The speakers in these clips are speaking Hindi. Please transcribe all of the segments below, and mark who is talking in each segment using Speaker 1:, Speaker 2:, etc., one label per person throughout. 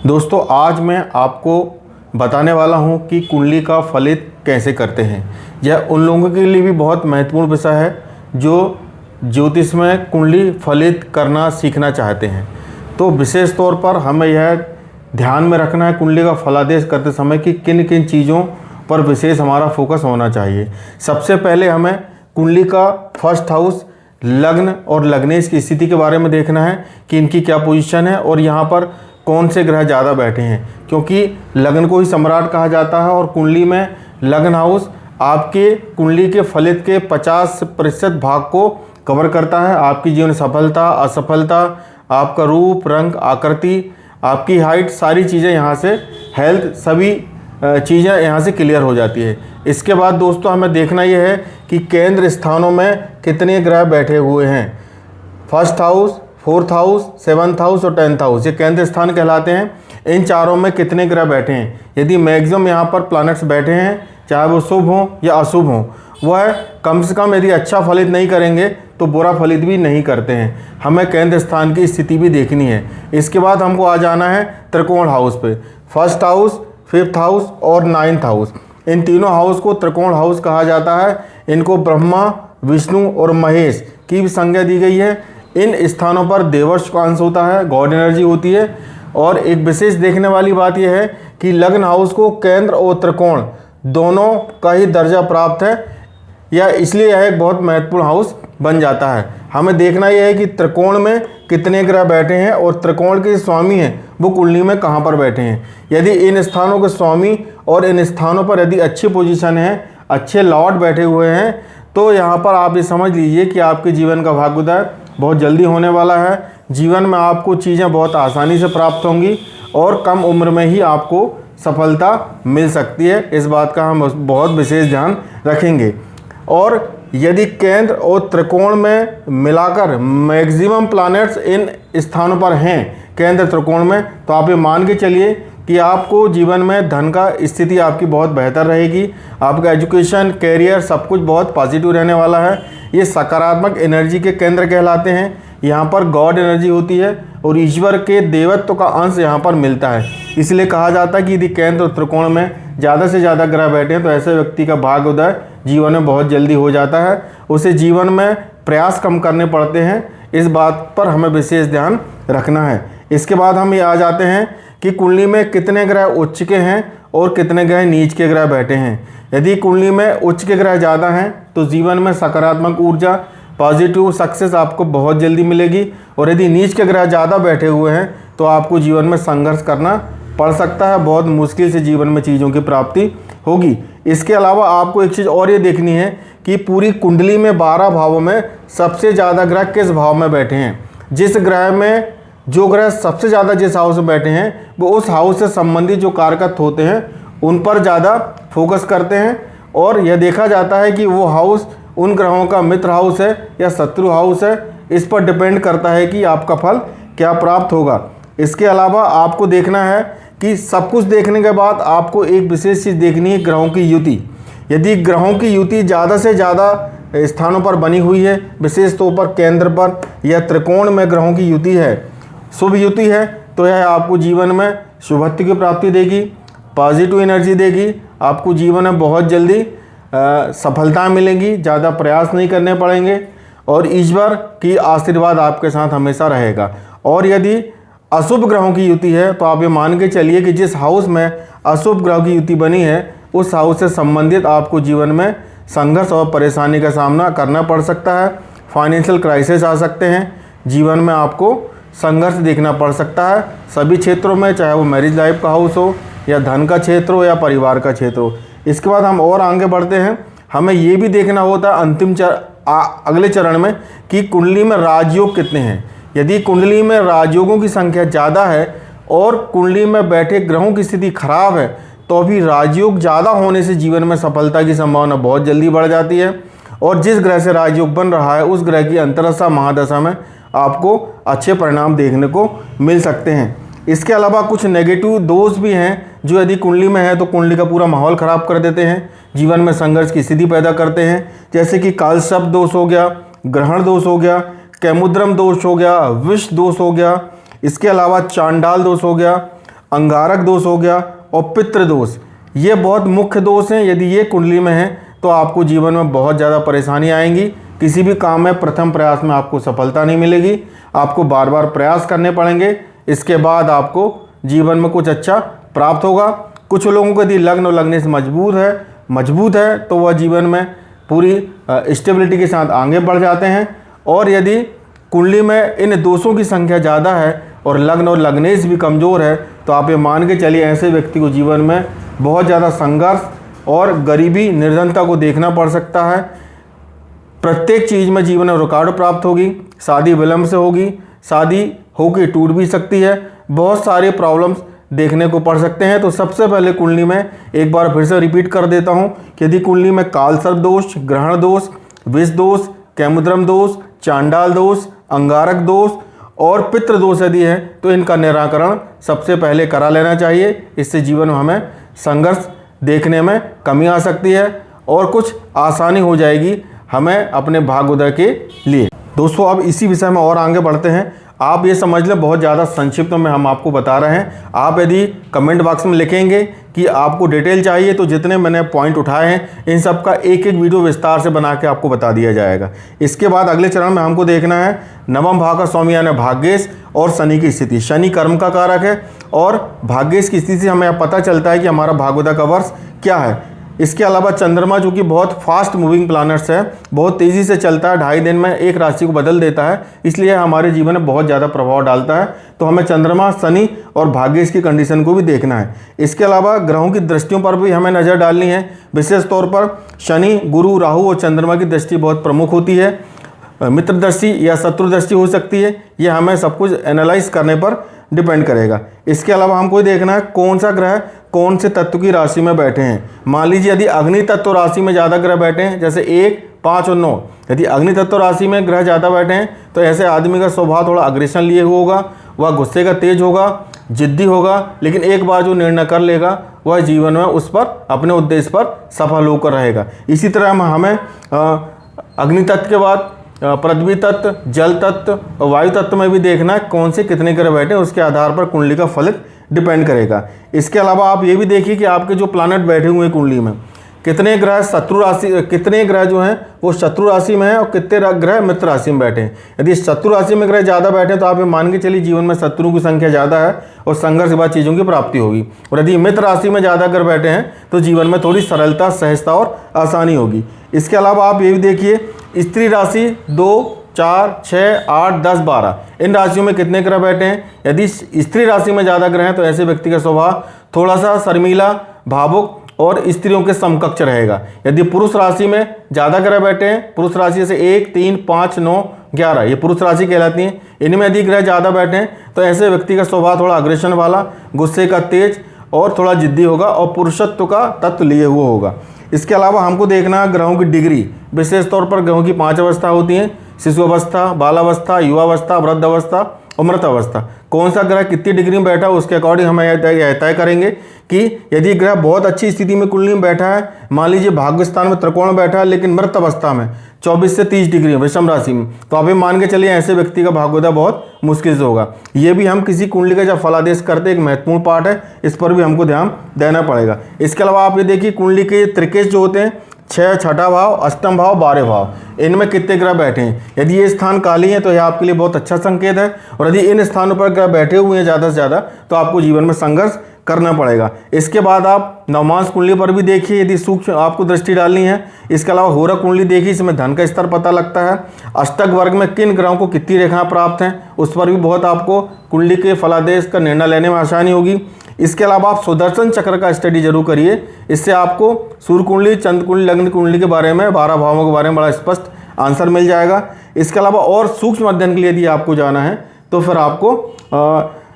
Speaker 1: दोस्तों आज मैं आपको बताने वाला हूं कि कुंडली का फलित कैसे करते हैं। यह उन लोगों के लिए भी बहुत महत्वपूर्ण विषय है जो ज्योतिष में कुंडली फलित करना सीखना चाहते हैं। तो विशेष तौर पर हमें यह ध्यान में रखना है कुंडली का फलादेश करते समय कि किन किन चीज़ों पर विशेष हमारा फोकस होना चाहिए। सबसे पहले हमें कुंडली का फर्स्ट हाउस, लग्न और लग्नेश की स्थिति के बारे में देखना है कि इनकी क्या पोजीशन है और यहाँ पर कौन से ग्रह ज़्यादा बैठे हैं, क्योंकि लग्न को ही सम्राट कहा जाता है और कुंडली में लग्न हाउस आपके कुंडली के फलित के 50% भाग को कवर करता है। आपकी जीवन सफलता, असफलता, आपका रूप, रंग, आकृति, आपकी हाइट, सारी चीज़ें यहाँ से, हेल्थ, सभी चीज़ें यहाँ से क्लियर हो जाती है। इसके बाद दोस्तों हमें देखना यह है कि केंद्र स्थानों में कितने ग्रह बैठे हुए हैं। First house, fourth house, seventh house और 10th हाउस, ये केंद्र स्थान कहलाते हैं। इन चारों में कितने ग्रह बैठे हैं। यदि मैक्सिमम यहाँ पर प्लैनेट्स बैठे हैं, चाहे वो शुभ हों या अशुभ हों, वह कम से कम यदि अच्छा फलित नहीं करेंगे तो बुरा फलित भी नहीं करते हैं। हमें केंद्र स्थान की स्थिति भी देखनी है। इसके बाद हमको आ जाना है त्रिकोण हाउस पे। फर्स्ट हाउस, फिफ्थ हाउस और 9th हाउस, इन तीनों हाउस को त्रिकोण हाउस कहा जाता है। इनको ब्रह्मा, विष्णु और महेश की भी संज्ञा दी गई है। इन स्थानों पर देवर्ष का अंश होता है, गॉड एनर्जी होती है। और एक विशेष देखने वाली बात यह है कि लग्न हाउस को केंद्र और त्रिकोण दोनों का ही दर्जा प्राप्त है, या इसलिए यह एक बहुत महत्वपूर्ण हाउस बन जाता है। हमें देखना यह है कि त्रिकोण में कितने ग्रह बैठे हैं और त्रिकोण के स्वामी हैं वो कुंडली में कहाँ पर बैठे हैं। यदि इन स्थानों के स्वामी और इन स्थानों पर यदि अच्छी पोजीशन है, अच्छे लॉर्ड बैठे हुए हैं, तो यहाँ पर आप ये समझ लीजिए कि आपके जीवन का भाग्योदय बहुत जल्दी होने वाला है। जीवन में आपको चीज़ें बहुत आसानी से प्राप्त होंगी और कम उम्र में ही आपको सफलता मिल सकती है। इस बात का हम बहुत विशेष ध्यान रखेंगे। और यदि केंद्र और त्रिकोण में मिलाकर मैक्सिमम प्लैनेट्स इन स्थानों पर हैं केंद्र त्रिकोण में, तो आप ये मान के चलिए कि आपको जीवन में धन का स्थिति आपकी बहुत बेहतर रहेगी। आपका एजुकेशन, कैरियर, सब कुछ बहुत पॉजिटिव रहने वाला है। ये सकारात्मक एनर्जी के केंद्र कहलाते हैं। यहाँ पर गॉड एनर्जी होती है और ईश्वर के देवत्व का अंश यहाँ पर मिलता है। इसलिए कहा जाता है कि यदि केंद्र और त्रिकोण में ज़्यादा से ज़्यादा ग्रह बैठे हैं तो ऐसे व्यक्ति का भाग्योदय जीवन में बहुत जल्दी हो जाता है। उसे जीवन में प्रयास कम करने पड़ते हैं। इस बात पर हमें विशेष ध्यान रखना है। इसके बाद हम ये आ जाते हैं कि कुंडली में कितने ग्रह उच्च के हैं और कितने ग्रह नीच के ग्रह बैठे हैं। यदि कुंडली में उच्च के ग्रह ज़्यादा हैं तो जीवन में सकारात्मक ऊर्जा, पॉजिटिव सक्सेस आपको बहुत जल्दी मिलेगी। और यदि नीच के ग्रह ज़्यादा बैठे हुए हैं तो आपको जीवन में संघर्ष करना पड़ सकता है। बहुत मुश्किल से जीवन में चीज़ों की प्राप्ति होगी। इसके अलावा आपको एक चीज़ और ये देखनी है कि पूरी कुंडली में 12 भावों में सबसे ज़्यादा ग्रह किस भाव में बैठे हैं। जिस ग्रह में जो ग्रह सबसे ज़्यादा जिस हाउस में बैठे हैं वो उस हाउस से संबंधित जो कारकत्व होते हैं उन पर ज़्यादा फोकस करते हैं। और यह देखा जाता है कि वो हाउस उन ग्रहों का मित्र हाउस है या शत्रु हाउस है। इस पर डिपेंड करता है कि आपका फल क्या प्राप्त होगा। इसके अलावा आपको देखना है कि सब कुछ देखने के बाद आपको एक विशेष चीज़ देखनी है, ग्रहों की युति। यदि ग्रहों की युति ज़्यादा से ज़्यादा स्थानों पर बनी हुई है, विशेष तौर पर केंद्र पर या त्रिकोण में ग्रहों की युति है, शुभ युति है, तो यह आपको जीवन में शुभत्व की प्राप्ति देगी, पॉजिटिव एनर्जी देगी। आपको जीवन में बहुत जल्दी सफलता मिलेगी, ज़्यादा प्रयास नहीं करने पड़ेंगे और ईश्वर की आशीर्वाद आपके साथ हमेशा रहेगा। और यदि अशुभ ग्रहों की युति है तो आप ये मान के चलिए कि जिस हाउस में अशुभ ग्रहों की युति बनी है उस हाउस से संबंधित आपको जीवन में संघर्ष और परेशानी का सामना करना पड़ सकता है। फाइनेंशियल क्राइसिस आ सकते हैं, जीवन में आपको संघर्ष देखना पड़ सकता है सभी क्षेत्रों में, चाहे वो मैरिज लाइफ का हाउस हो या धन का क्षेत्र हो या परिवार का क्षेत्र हो। इसके बाद हम और आगे बढ़ते हैं। हमें ये भी देखना होता है अगले चरण में कि कुंडली में राजयोग कितने हैं। यदि कुंडली में राजयोगों की संख्या ज़्यादा है और कुंडली में बैठे ग्रहों की स्थिति खराब है तो भी राजयोग ज़्यादा होने से जीवन में सफलता की संभावना बहुत जल्दी बढ़ जाती है। और जिस ग्रह से राजयोग बन रहा है उस ग्रह की अंतरदशा महादशा में आपको अच्छे परिणाम देखने को मिल सकते हैं। इसके अलावा कुछ नेगेटिव दोष भी हैं जो यदि कुंडली में है तो कुंडली का पूरा माहौल ख़राब कर देते हैं, जीवन में संघर्ष की स्थिति पैदा करते हैं। जैसे कि कालसर्प दोष हो गया, ग्रहण दोष हो गया, कैमुद्रम दोष हो गया, विष दोष हो गया, इसके अलावा चांडाल दोष हो गया, अंगारक दोष हो गया और पितृ दोष। ये बहुत मुख्य दोष हैं। यदि ये कुंडली में है तो आपको जीवन में बहुत ज़्यादा परेशानी आएंगी। किसी भी काम में प्रथम प्रयास में आपको सफलता नहीं मिलेगी, आपको बार बार प्रयास करने पड़ेंगे। इसके बाद आपको जीवन में कुछ अच्छा प्राप्त होगा। कुछ लोगों को यदि लग्न और लग्न से मजबूत है तो वह जीवन में पूरी स्टेबिलिटी के साथ आगे बढ़ जाते हैं। और यदि कुंडली में इन दोषों की संख्या ज़्यादा है और लग्न और लग्नेश भी कमज़ोर है तो आप ये मान के चलिए ऐसे व्यक्ति को जीवन में बहुत ज़्यादा संघर्ष और गरीबी, निर्धनता को देखना पड़ सकता है। प्रत्येक चीज़ में जीवन में रुकावट प्राप्त होगी, शादी विलंब से होगी, शादी होकर टूट भी सकती है, बहुत सारे प्रॉब्लम्स देखने को पड़ सकते हैं। तो सबसे पहले कुंडली में एक बार फिर से रिपीट कर देता हूं कि यदि कुंडली में काल सर्प दोष, ग्रहण दोष, विष दोष, कैमुद्रम दोष, चांडाल दोष, अंगारक दोष और पितृ दोष यदि है तो इनका निराकरण सबसे पहले करा लेना चाहिए। इससे जीवन में हमें संघर्ष देखने में कमी आ सकती है और कुछ आसानी हो जाएगी हमें अपने भाग्योदय के लिए। दोस्तों अब इसी विषय में और आगे बढ़ते हैं। आप ये समझ लें बहुत ज़्यादा संक्षिप्त में हम आपको बता रहे हैं। आप यदि कमेंट बॉक्स में लिखेंगे कि आपको डिटेल चाहिए तो जितने मैंने पॉइंट उठाए हैं इन सब का एक एक वीडियो विस्तार से बना के आपको बता दिया जाएगा। इसके बाद अगले चरण में हमको देखना है नवम भाव का स्वामी यानी भाग्येश और शनि की स्थिति। शनि कर्म का कारक है और भाग्येश की स्थिति से हमें पता चलता है कि हमारा भाग्योदय का वर्ष क्या है। इसके अलावा चंद्रमा जो कि बहुत फास्ट मूविंग प्लैनेट्स है, बहुत तेज़ी से चलता है, 2.5 दिन में एक राशि को बदल देता है, इसलिए हमारे जीवन में बहुत ज़्यादा प्रभाव डालता है। तो हमें चंद्रमा, शनि और भाग्येश की कंडीशन को भी देखना है। इसके अलावा ग्रहों की दृष्टियों पर भी हमें नज़र डालनी है। विशेष तौर पर शनि, गुरु, राहु और चंद्रमा की दृष्टि बहुत प्रमुख होती है। मित्र दृष्टि या शत्रु दृष्टि हो सकती है। ये हमें सब कुछ एनालाइज करने पर डिपेंड करेगा। इसके अलावा हमको देखना है कौन सा ग्रह कौन से तत्व की राशि में बैठे हैं। मान लीजिए यदि अग्नि तत्व राशि में ज़्यादा ग्रह बैठे हैं, जैसे 1, 5 और 9, यदि अग्नि तत्व राशि में ग्रह ज़्यादा बैठे हैं तो ऐसे आदमी का स्वभाव थोड़ा अग्रेशन लिए हुआ होगा, वह गुस्से का तेज होगा, जिद्दी होगा, लेकिन एक बार जो निर्णय कर लेगा वह जीवन में उस पर अपने उद्देश्य पर सफल होकर रहेगा। इसी तरह हमें अग्नि तत्व के बाद पृथ्वी तत्व, जल तत्व और वायु तत्व में भी देखना है कौन से कितने ग्रह बैठे हैं, उसके आधार पर कुंडली का फलित डिपेंड करेगा। इसके अलावा आप ये भी देखिए कि आपके जो प्लैनेट बैठे हुए हैं कुंडली में कितने ग्रह शत्रु राशि, कितने ग्रह जो हैं वो शत्रु राशि में हैं और कितने ग्रह मित्र राशि में बैठे हैं। यदि शत्रु राशि में ग्रह ज़्यादा बैठे हैं तो आप ये मान के चलिए जीवन में शत्रुओं की संख्या ज़्यादा है और संघर्ष के बाद चीज़ों की प्राप्ति होगी। और यदि मित्र राशि में ज़्यादा ग्रह बैठे हैं तो जीवन में थोड़ी सरलता, सहजता और आसानी होगी। इसके अलावा आप ये भी देखिए स्त्री राशि 2, 4, 6, 8, 10, 12 इन राशियों में कितने ग्रह बैठे हैं। यदि स्त्री राशि में ज़्यादा ग्रह हैं तो ऐसे व्यक्ति का स्वभाव थोड़ा सा शर्मीला, भावुक और स्त्रियों के समकक्ष रहेगा। यदि पुरुष राशि में ज़्यादा ग्रह बैठे हैं, पुरुष राशि से 1, 3, 5, 9, 11 ये पुरुष राशि कहलाती हैं, इनमें यदि ग्रह ज़्यादा बैठे हैं तो ऐसे व्यक्ति का स्वभाव थोड़ा अग्रेशन वाला, गुस्से का तेज और थोड़ा जिद्दी होगा और पुरुषत्व का तत्व लिए हुआ होगा। इसके अलावा हमको देखना है ग्रहों की डिग्री। विशेष तौर पर ग्रहों की 5 अवस्था होती हैं: शिशु अवस्था, बालावस्था, युवावस्था, वृद्ध अवस्था और मृत अवस्था। कौन सा ग्रह कितनी डिग्री में बैठा है उसके अकॉर्डिंग हम यह तय करेंगे कि यदि ग्रह बहुत अच्छी स्थिति में कुंडली में बैठा है, मान लीजिए भाग्य स्थान में त्रिकोण में बैठा है लेकिन मृत अवस्था में 24 से 30 डिग्री विषम राशि में, तो आप ये मान के चलिए ऐसे व्यक्ति का भाग्योदय बहुत मुश्किल से होगा। ये भी हम किसी कुंडली का जब फलादेश करते एक महत्वपूर्ण पार्ट है, इस पर भी हमको ध्यान देना पड़ेगा। इसके अलावा आप ये देखिए कुंडली के त्रिकेश जो होते हैं 6, छठा भाव, अष्टम भाव, 12 भाव, इनमें कितने ग्रह बैठे हैं। यदि ये स्थान खाली है तो यह आपके लिए बहुत अच्छा संकेत है और यदि इन स्थानों पर ग्रह बैठे हुए हैं ज़्यादा से ज़्यादा तो आपको जीवन में संघर्ष करना पड़ेगा। इसके बाद आप नवमांश कुंडली पर भी देखिए यदि सूक्ष्म आपको दृष्टि डालनी है। इसके अलावा होरा कुंडली देखिए, इसमें धन का स्तर पता लगता है। अष्टक वर्ग में किन ग्रहों को कितनी रेखाएं प्राप्त हैं उस पर भी बहुत आपको कुंडली के फलादेश का निर्णय लेने में आसानी होगी। इसके अलावा आप सुदर्शन चक्र का स्टडी जरूर करिए, इससे आपको सूर्य कुंडली, चंद्र कुंडली, लग्न कुंडली के बारे में 12 भावों के बारे में बड़ा स्पष्ट आंसर मिल जाएगा। इसके अलावा और सूक्ष्म अध्ययन के लिए यदि आपको जाना है तो फिर आपको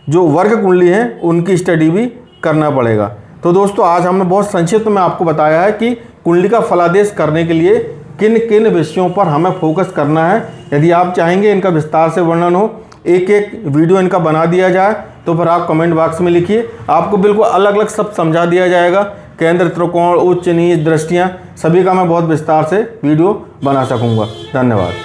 Speaker 1: जो वर्ग कुंडली है उनकी स्टडी भी करना पड़ेगा। तो दोस्तों आज हमने बहुत संक्षिप्त में आपको बताया है कि कुंडली का फलादेश करने के लिए किन किन विषयों पर हमें फोकस करना है। यदि आप चाहेंगे इनका विस्तार से वर्णन हो, एक एक वीडियो इनका बना दिया जाए तो फिर आप कमेंट बॉक्स में लिखिए, आपको बिल्कुल अलग अलग सब समझा दिया जाएगा। केंद्र, त्रिकोण, उच्च नीच, दृष्टियाँ सभी का मैं बहुत विस्तार से वीडियो बना सकूँगा। धन्यवाद।